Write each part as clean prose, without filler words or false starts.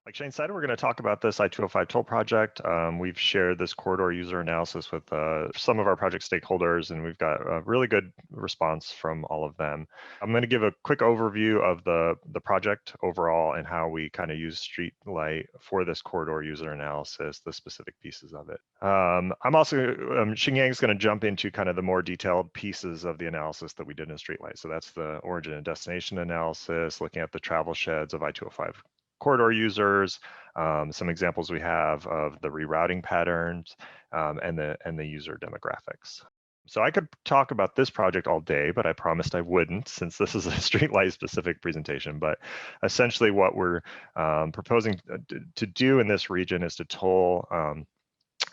Like Shane said, we're going to talk about this I-205 toll project. We've shared this corridor user analysis with some of our project stakeholders, and we've got a really good response from all of them. I'm going to give a quick overview of the project overall and how we kind of use StreetLight for this corridor user analysis, the specific pieces of it. Qingyang's going to jump into kind of the more detailed pieces of the analysis that we did in StreetLight. So that's the origin and destination analysis, looking at the travel sheds of I-205 corridor users, some examples we have of the rerouting patterns, and the user demographics. So I could talk about this project all day, but I promised I wouldn't, since this is a StreetLight specific presentation. But essentially what we're proposing to do in this region is to toll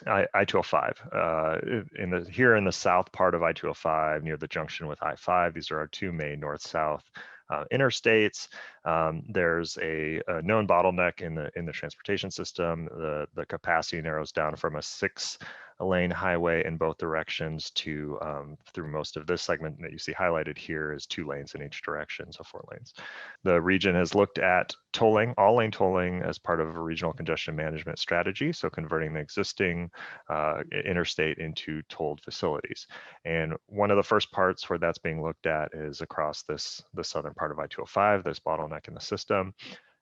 I-205 here in the south part of I-205 near the junction with I-5. These are our two main north-south interstates. There's a known bottleneck in the transportation system. The capacity narrows down from a 6-lane highway in both directions to through most of this segment that you see highlighted here is 2 lanes in each direction, so 4 lanes. The region has looked at tolling, all lane tolling, as part of a regional congestion management strategy, so converting the existing interstate into tolled facilities. And one of the first parts where that's being looked at is across the southern part of I-205, this bottleneck in the system.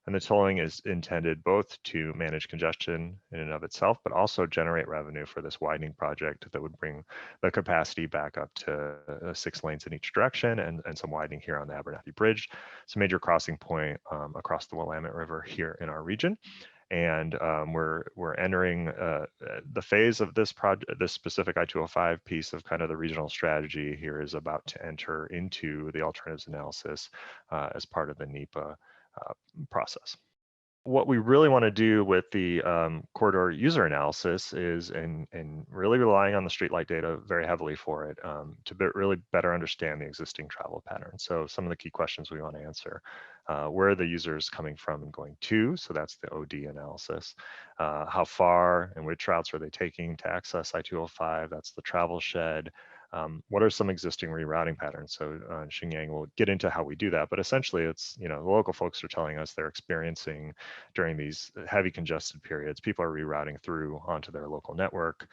And the tolling is intended both to manage congestion in and of itself, but also generate revenue for this widening project that would bring the capacity back up to 6 lanes in each direction and some widening here on the Abernethy Bridge. It's a major crossing point across the Willamette River here in our region. And we're entering the phase of this project, this specific I-205 piece of kind of the regional strategy here is about to enter into the alternatives analysis as part of the NEPA process. What we really want to do with the corridor user analysis is, and really relying on the StreetLight data very heavily for it, to really better understand the existing travel patterns. So some of the key questions we want to answer: where are the users coming from and going to? So that's the OD analysis. How far and which routes are they taking to access I-205? That's the travel shed. What are some existing rerouting patterns? So Qingyang will get into how we do that, but essentially it's, the local folks are telling us they're experiencing during these heavy congested periods, people are rerouting through onto their local network.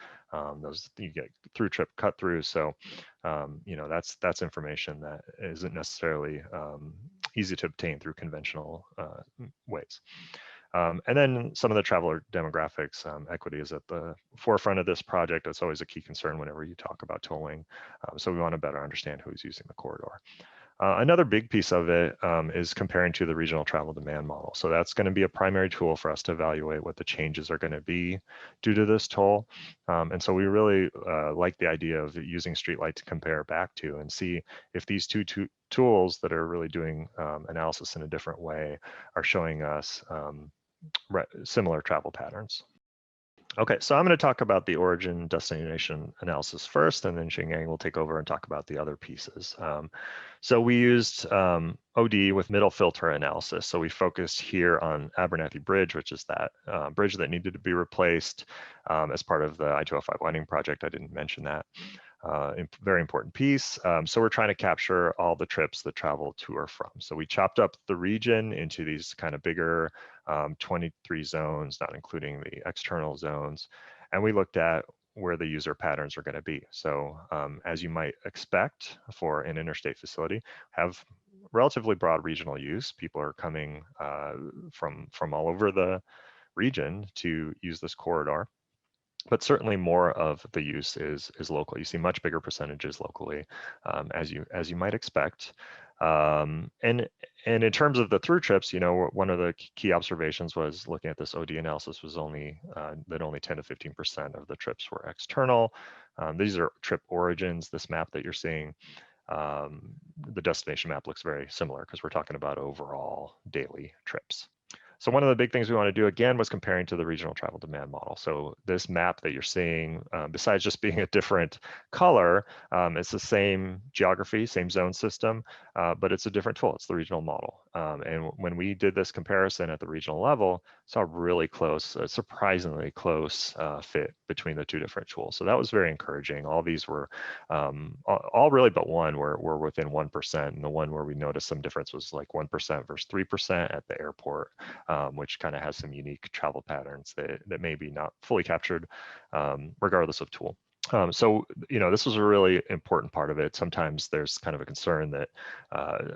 Those you get through trip cut through. So, that's information that isn't necessarily easy to obtain through conventional ways. And then some of the traveler demographics, equity is at the forefront of this project. That's always a key concern whenever you talk about tolling. So we want to better understand who's using the corridor. Another big piece of it is comparing to the regional travel demand model. So that's going to be a primary tool for us to evaluate what the changes are going to be due to this toll. And so we really like the idea of using StreetLight to compare back to and see if these two tools that are really doing analysis in a different way are showing us similar travel patterns. Okay, so I'm going to talk about the origin destination analysis first, and then Qingyang will take over and talk about the other pieces. So we used OD with middle filter analysis. So we focused here on Abernethy Bridge, which is that bridge that needed to be replaced as part of the I-205 widening project. I didn't mention that. Very important piece. So we're trying to capture all the trips that travel to or from. So we chopped up the region into these kind of bigger 23 zones, not including the external zones. And we looked at where the user patterns are going to be. So as you might expect for an interstate facility, have relatively broad regional use. People are coming from all over the region to use this corridor. But certainly more of the use is local. You see much bigger percentages locally, as you might expect. And in terms of the through trips, one of the key observations was looking at this OD analysis was that only 10 to 15% of the trips were external. These are trip origins. This map that you're seeing, the destination map looks very similar because we're talking about overall daily trips. So one of the big things we want to do again was comparing to the regional travel demand model. So this map that you're seeing, besides just being a different color, it's the same geography, same zone system, but it's a different tool. It's the regional model. And when we did this comparison at the regional level, saw really close, surprisingly close fit between the two different tools. So that was very encouraging. All these were, all really but one were within 1%. And the one where we noticed some difference was like 1% versus 3% at the airport. which kind of has some unique travel patterns that may be not fully captured, regardless of tool. So, this was a really important part of it. Sometimes there's kind of a concern that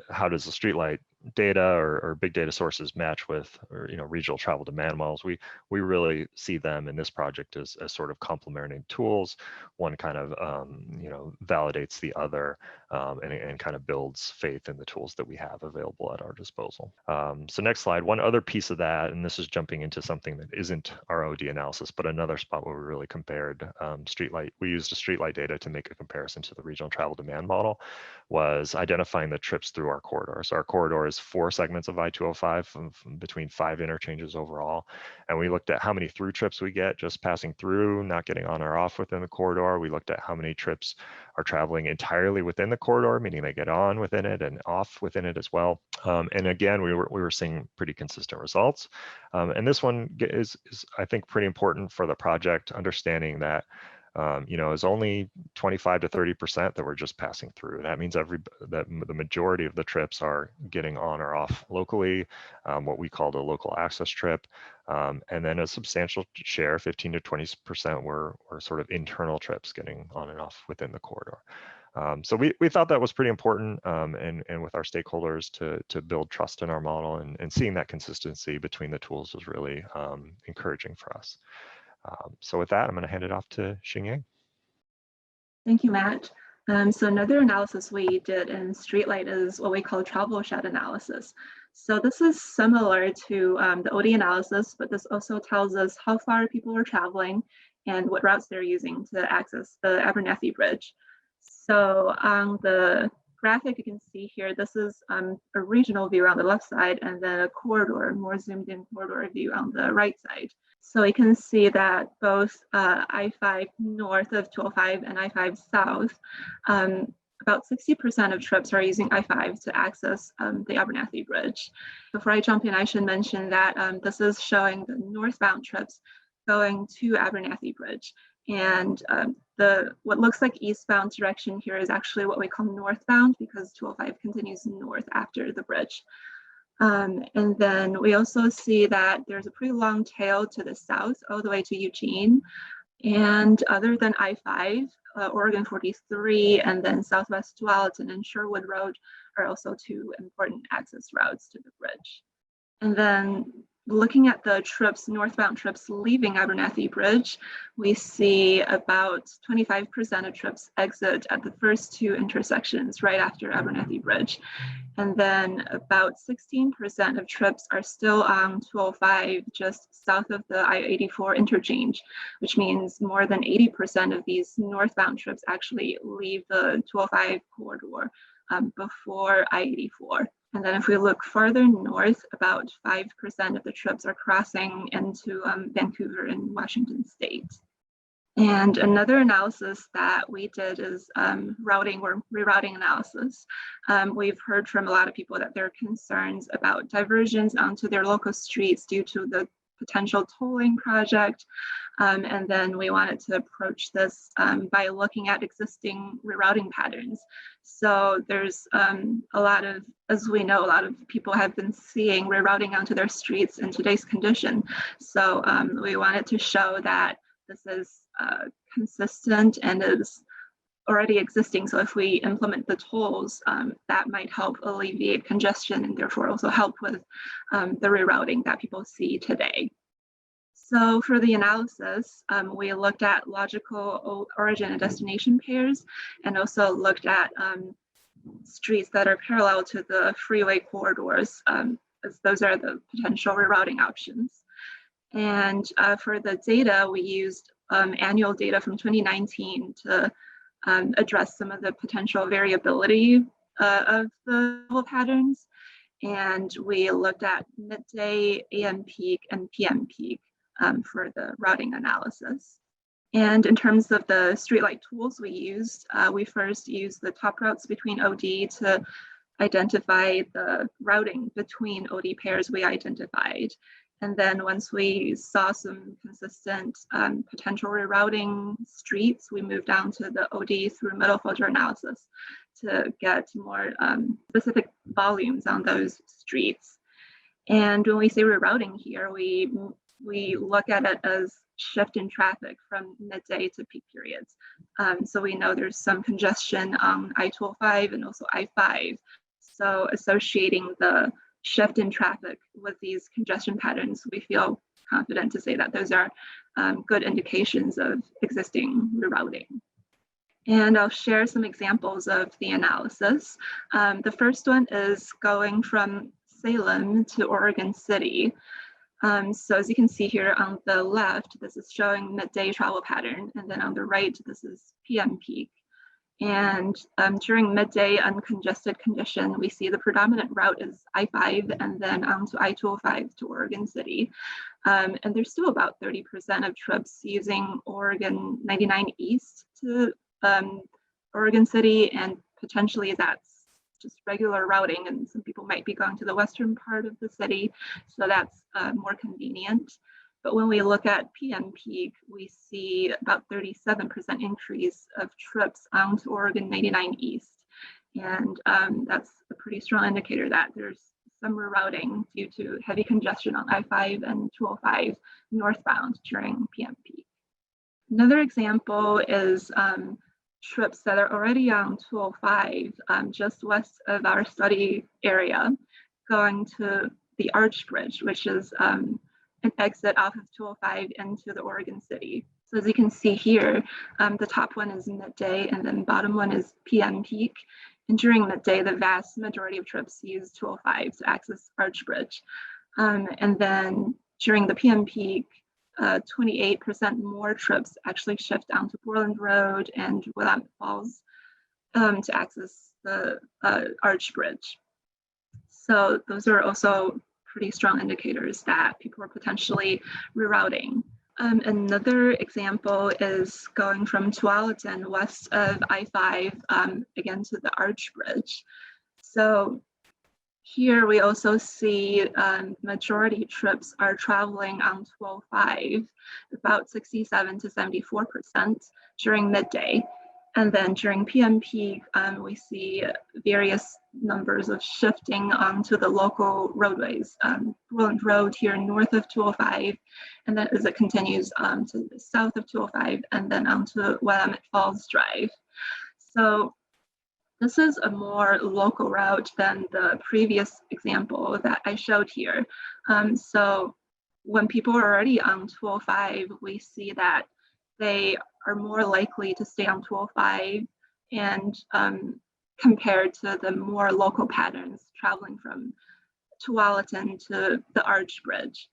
how does the StreetLight data or big data sources match with, regional travel demand models? We really see them in this project as sort of complementing tools. One kind of, validates the other, and kind of builds faith in the tools that we have available at our disposal. So next slide, one other piece of that, and this is jumping into something that isn't our OD analysis, but another spot where we really compared StreetLight. We used a StreetLight data to make a comparison to the regional travel demand model, was identifying the trips through our corridor. So our corridor is 4 segments of I-205 between 5 interchanges overall. And we looked at how many through trips we get just passing through, not getting on or off within the corridor. We looked at how many trips are traveling entirely within the corridor, meaning they get on within it and off within it as well. And again, we were seeing pretty consistent results. And this one is, I think, pretty important for the project, understanding that is only 25 to 30% that we're just passing through. That means that the majority of the trips are getting on or off locally, what we call the local access trip. And then a substantial share, 15 to 20%, were sort of internal trips getting on and off within the corridor. So we thought that was pretty important, and with our stakeholders to build trust in our model, and seeing that consistency between the tools was really encouraging for us. So with that, I'm going to hand it off to Qingyang. Thank you, Matt. So another analysis we did in StreetLight is what we call travel shed analysis. So this is similar to the OD analysis, but this also tells us how far people are traveling and what routes they're using to access the Abernethy Bridge. So on the graphic you can see here, this is a regional view on the left side, and then a corridor, more zoomed in corridor view on the right side. So you can see that both I-5 north of 205 and I-5 south, about 60% of trips are using I-5 to access the Abernethy Bridge. Before I jump in, I should mention that this is showing the northbound trips going to Abernethy Bridge. And what looks like eastbound direction here is actually what we call northbound, because 205 continues north after the bridge. And then we also see that there's a pretty long tail to the south all the way to Eugene. And other than I-5, Oregon 43, and then Southwest Tualatin and Sherwood Road are also 2 important access routes to the bridge. And then looking at the trips, northbound trips leaving Abernethy Bridge, we see about 25% of trips exit at the first 2 intersections right after Abernethy Bridge. And then about 16% of trips are still on 205 just south of the I-84 interchange, which means more than 80% of these northbound trips actually leave the 205 corridor before I-84. And then if we look farther north, about 5% of the trips are crossing into Vancouver and Washington State. And another analysis that we did is routing or rerouting analysis. We've heard from a lot of people that there are concerns about diversions onto their local streets due to the potential tolling project. And then we wanted to approach this by looking at existing rerouting patterns. So there's a lot of, as we know, a lot of people have been seeing rerouting onto their streets in today's condition. So we wanted to show that this is consistent and is already existing. So if we implement the tolls, that might help alleviate congestion and therefore also help with the rerouting that people see today. So for the analysis, we looked at logical origin and destination pairs, and also looked at streets that are parallel to the freeway corridors, as those are the potential rerouting options. And for the data, we used annual data from 2019 to address some of the potential variability of the patterns. And we looked at midday, AM peak, and PM peak for the routing analysis. And in terms of the StreetLight tools we first used the top routes between OD to identify the routing between OD pairs we identified. And then once we saw some consistent potential rerouting streets, we moved down to the OD through middle filter analysis to get more specific volumes on those streets. And when we say rerouting here, we look at it as shift in traffic from midday to peak periods. So we know there's some congestion on I-205 and also I-5. So associating the shift in traffic with these congestion patterns, we feel confident to say that those are good indications of existing rerouting. And I'll share some examples of the analysis. The first one is going from Salem to Oregon City. So as you can see here on the left, this is showing midday travel pattern, and then on the right, this is PM peak. And during midday uncongested condition, we see the predominant route is I-5 and then onto I-205 to Oregon City. And there's still about 30% of trips using Oregon 99 East to Oregon City, and potentially that's just regular routing, and some people might be going to the western part of the city, so that's more convenient. But when we look at PM peak, we see about 37% increase of trips onto Oregon 99 East. And that's a pretty strong indicator that there's some rerouting due to heavy congestion on I-5 and 205 northbound during PM peak. Another example is trips that are already on 205, just west of our study area, going to the Arch Bridge, which is an exit off of 205 into the Oregon City. So as you can see here, the top one is midday and then bottom one is PM peak. And during midday, the vast majority of trips use 205 to access Arch Bridge. And then during the PM peak, 28% more trips actually shift onto Portland Road and Willamette Falls to access the Arch Bridge. So those are also pretty strong indicators that people are potentially rerouting. Another example is going from Tualatin west of I-5 again to the Arch Bridge. So here we also see majority trips are traveling on 205, about 67 to 74% during midday. And then during PM peak, we see various numbers of shifting onto the local roadways. Portland Road here north of 205, and then as it continues to the south of 205, and then onto Willamette Falls Drive. So this is a more local route than the previous example that I showed here. So when people are already on 205, we see that they are more likely to stay on 205 and compared to the more local patterns traveling from Tualatin to the Arch Bridge.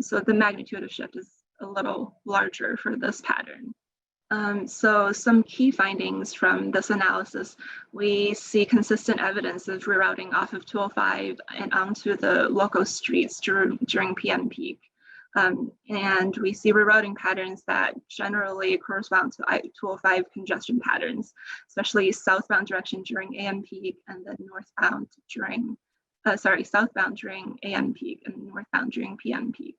So the magnitude of shift is a little larger for this pattern. So some key findings from this analysis, we see consistent evidence of rerouting off of 205 and onto the local streets during PM peak. And we see rerouting patterns that generally correspond to I-205 congestion patterns, especially southbound direction during AM peak and then northbound during, southbound during AM peak and northbound during PM peak.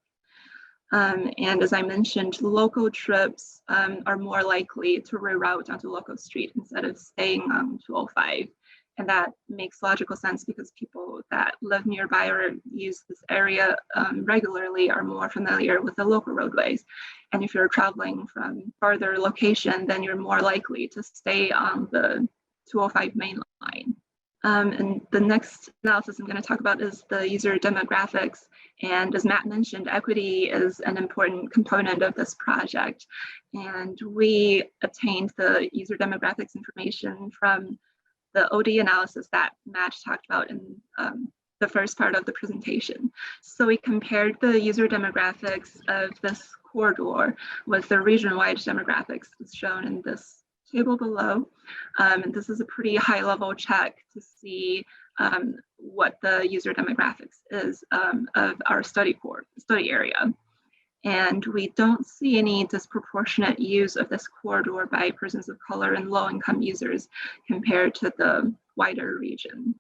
And as I mentioned, local trips are more likely to reroute onto local street instead of staying on 205. And that makes logical sense because people that live nearby or use this area regularly are more familiar with the local roadways. And if you're traveling from farther location, then you're more likely to stay on the 205 main line. And the next analysis I'm going to talk about is the user demographics. And as Matt mentioned, equity is an important component of this project. And we obtained the user demographics information from the ODOT analysis that Matt talked about in the first part of the presentation. So we compared the user demographics of this corridor with the region-wide demographics as shown in this table below. And this is a pretty high-level check to see what the user demographics is of our study area. And we don't see any disproportionate use of this corridor by persons of color and low-income users compared to the wider region.